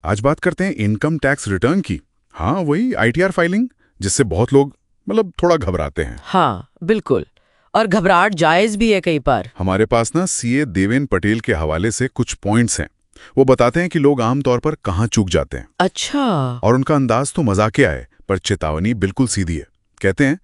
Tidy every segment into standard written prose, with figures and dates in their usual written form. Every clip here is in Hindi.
आज बात करते हैं इनकम टैक्स रिटर्न की। हाँ, वही आईटीआर फाइलिंग, जिससे बहुत लोग थोड़ा घबराते हैं। हाँ बिल्कुल, और घबराहट जायज भी है कई बार। हमारे पास ना सीए देवेन पटेल के हवाले से कुछ पॉइंट्स हैं। वो बताते हैं कि लोग आमतौर पर कहाँ चूक जाते हैं। अच्छा। और उनका अंदाज तो मजाकिया है, पर चेतावनी बिल्कुल सीधी है। कहते हैं,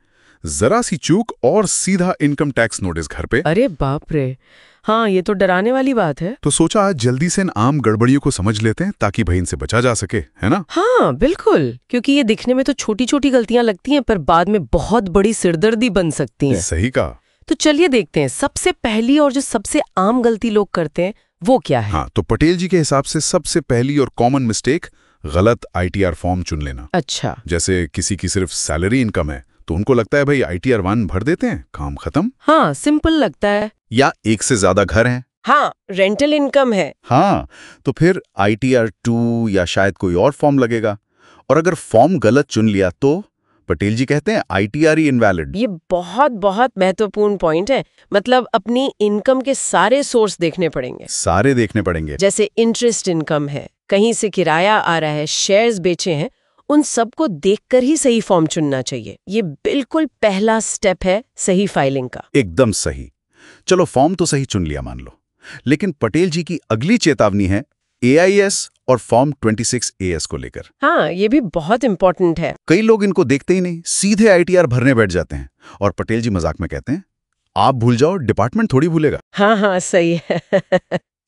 जरा सी चूक और सीधा इनकम टैक्स नोटिस घर पे। अरे बाप रे, हाँ ये तो डराने वाली बात है। तो सोचा आज जल्दी से इन आम गड़बड़ियों को समझ लेते हैं, ताकि भाई इनसे बचा जा सके, है ना? हाँ बिल्कुल, क्योंकि ये दिखने में तो छोटी छोटी गलतियां लगती हैं, पर बाद में बहुत बड़ी सिरदर्दी बन सकती हैं। सही कहा। तो चलिए देखते हैं, सबसे पहली और जो सबसे आम गलती लोग करते हैं वो क्या है। हाँ, तो पटेल जी के हिसाब से सबसे पहली और कॉमन मिस्टेक गलत आईटीआर फॉर्म चुन लेना। अच्छा। जैसे किसी की सिर्फ सैलरी इनकम है, तो उनको लगता है भाई आईटीआर 1 भर देते हैं, काम खत्म। हाँ, सिंपल लगता है। या एक से ज्यादा घर हैं। हाँ, रेंटल इनकम है। हाँ, तो फिर आईटीआर 2 या शायद कोई और फॉर्म लगेगा। और अगर फॉर्म गलत चुन लिया तो पटेल जी कहते हैं आईटीआर ही इनवैलिड। ये बहुत बहुत महत्वपूर्ण पॉइंट है। मतलब अपनी इनकम के सारे सोर्स देखने पड़ेंगे। सारे देखने पड़ेंगे। जैसे इंटरेस्ट इनकम है, कहीं से किराया आ रहा है, शेयर्स बेचे हैं, उन सबको देखकर ही सही फॉर्म चुनना चाहिए। ये बिल्कुल पहला स्टेप है सही फाइलिंग का। एकदम सही। चलो फॉर्म तो सही चुन लिया मान लो, लेकिन पटेल जी की अगली चेतावनी है एआईएस और फॉर्म 26AS को लेकर। हाँ, ये भी बहुत इंपॉर्टेंट है। कई लोग इनको देखते ही नहीं, सीधे आईटीआर भरने बैठ जाते हैं। और पटेल जी मजाक में कहते हैं, आप भूल जाओ, डिपार्टमेंट थोड़ी भूलेगा। हाँ हाँ, सही है।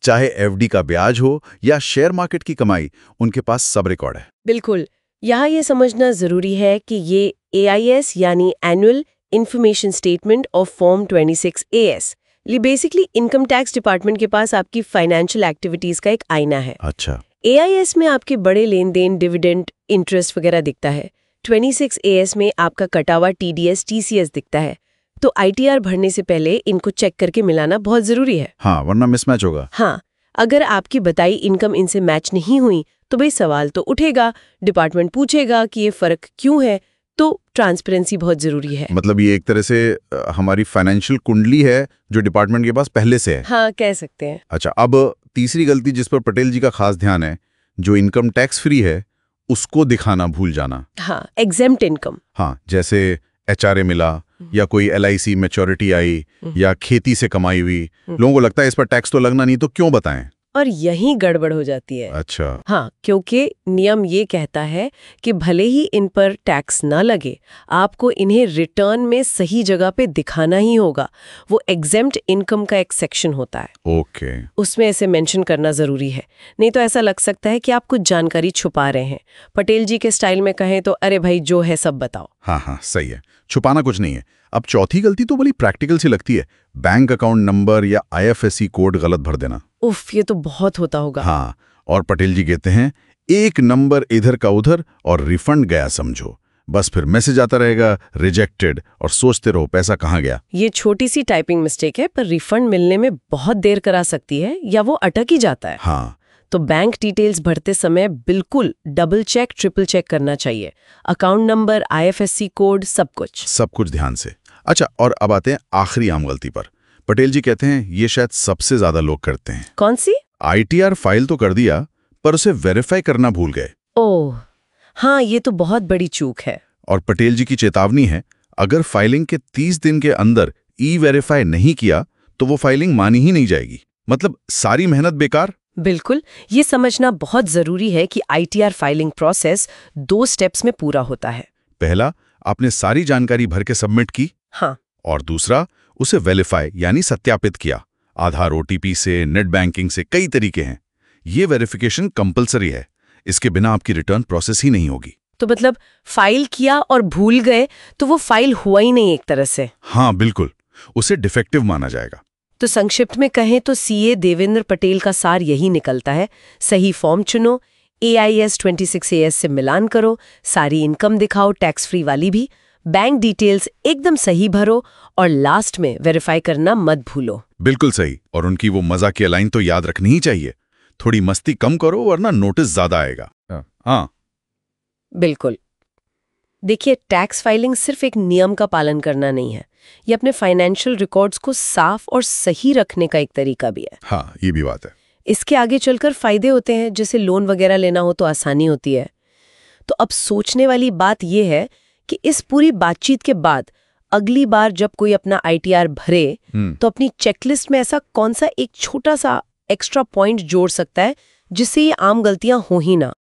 चाहे एफडी का ब्याज हो या शेयर मार्केट की कमाई, उनके पास सब रिकॉर्ड है। बिल्कुल। यहाँ ये समझना जरूरी है कि ये एआईएस यानी annual information statement of form 26AS, ये बेसिकली इनकम टैक्स डिपार्टमेंट के पास आपकी फाइनेंशियल एक्टिविटीज का एक आईना है। अच्छा। एआईएस में आपके बड़े लेन देन, डिविडेंड, इंटरेस्ट वगैरह दिखता है। 26AS में आपका कटा हुआ टीडीएस, टीसीएस दिखता है। तो आईटीआर भरने से पहले इनको चेक करके मिलाना बहुत जरूरी है। हाँ, वरना मिसमैच होगा। हाँ, अगर आपकी बताई इनकम इनसे मैच नहीं हुई तो भाई सवाल तो उठेगा, डिपार्टमेंट पूछेगा कि ये फर्क क्यों है। तो ट्रांसपेरेंसी बहुत जरूरी है। मतलब ये एक तरह से हमारी फाइनेंशियल कुंडली है जो डिपार्टमेंट के पास पहले से है। हाँ, कह सकते हैं। अच्छा, अब तीसरी गलती जिस पर पटेल जी का खास ध्यान है, जो इनकम टैक्स फ्री है उसको दिखाना भूल जाना। हाँ, एग्जेम्प्ट इनकम। हाँ, जैसे एचआरए मिला या कोई एलआईसी मैच्योरिटी आई या खेती से कमाई हुई। लोगों को लगता है इस पर टैक्स तो लगना नहीं, तो क्यों बताएं। और यही गड़बड़ हो जाती है। अच्छा। हाँ, क्योंकि नियम ये कहता है कि भले ही इन पर टैक्स ना लगे, आपको इन्हें रिटर्न में सही जगह पे दिखाना ही होगा। वो एग्जेम्प्ट इनकम का एक सेक्शन होता है, ओके। उसमें ऐसे मेंशन करना जरूरी है। नहीं तो ऐसा लग सकता है कि आप कुछ जानकारी छुपा रहे हैं। पटेल जी के स्टाइल में कहें तो अरे भाई जो है सब बताओ। हाँ हाँ, सही है, छुपाना कुछ नहीं है। अब चौथी गलती तो बड़ी प्रैक्टिकल सी लगती है, बैंक अकाउंट नंबर या आईएफएससी कोड गलत भर देना। उफ, ये तो बहुत होता होगा। हाँ, और पटेल जी कहते हैं एक नंबर इधर का उधर और रिफंड गया समझो, बस फिर मैसेज आता रहेगा रिजेक्टेड और सोचते रहो पैसा कहाँ गया। ये छोटी सी टाइपिंग मिस्टेक है, पर रिफंड मिलने में बहुत देर करा सकती है या वो अटक ही जाता है। हाँ, तो बैंक डिटेल्स भरते समय बिल्कुल डबल चेक, ट्रिपल चेक करना चाहिए। अकाउंट नंबर, आईएफएससी कोड, सब कुछ ध्यान से। अच्छा, और अब आते हैं आखिरी आम गलती पर। पटेल जी कहते हैं ये शायद सबसे ज्यादा लोग करते हैं। कौन सी? आईटीआर फाइल तो कर दिया, पर उसे वेरीफाई करना भूल गए। ओह हाँ, ये तो बहुत बड़ी चूक है। और पटेल जी की चेतावनी है, अगर फाइलिंग के 30 दिन के अंदर ई वेरीफाई नहीं किया तो वो फाइलिंग मानी ही नहीं जाएगी। मतलब सारी मेहनत बेकार। बिल्कुल, ये समझना बहुत जरूरी है कि आईटीआर फाइलिंग प्रोसेस 2 स्टेप्स में पूरा होता है। पहला, आपने सारी जानकारी भर के सबमिट की। हाँ। और दूसरा, उसे वेरीफाई यानी सत्यापित किया। आधार, ओटीपी से, नेट बैंकिंग से, कई तरीके हैं। ये वेरिफिकेशन कंपलसरी है, इसके बिना आपकी रिटर्न प्रोसेस ही नहीं होगी। तो मतलब फाइल किया और भूल गए तो वो फाइल हुआ ही नहीं एक तरह से। हाँ बिल्कुल, उसे डिफेक्टिव माना जाएगा। तो संक्षिप्त में कहें तो सीए देवेंद्र पटेल का सार यही निकलता है, सही फॉर्म चुनो, एआईएस 26AS से मिलान करो, सारी इनकम दिखाओ, टैक्स फ्री वाली भी, बैंक डिटेल्स एकदम सही भरो और लास्ट में वेरीफाई करना मत भूलो। बिल्कुल सही। और उनकी वो मजाकिया लाइन तो याद रखनी ही चाहिए, थोड़ी मस्ती कम करो वरना नोटिस ज्यादा आएगा। हाँ बिल्कुल। देखिए, टैक्स फाइलिंग सिर्फ एक नियम का पालन करना नहीं है, ये अपने फाइनेंशियल रिकॉर्ड्स को साफ और सही रखने का एक तरीका भी है। हाँ, ये भी बात है। इसके आगे चलकर फायदे होते हैं, जैसे लोन वगैरह लेना हो तो आसानी होती है। तो अब सोचने वाली बात यह है कि इस पूरी बातचीत के बाद अगली बार जब कोई अपना ITR भरे तो अपनी चेकलिस्ट में ऐसा कौन सा एक छोटा सा एक्स्ट्रा पॉइंट जोड़ सकता है जिससे ये आम गलतियां हो ही ना।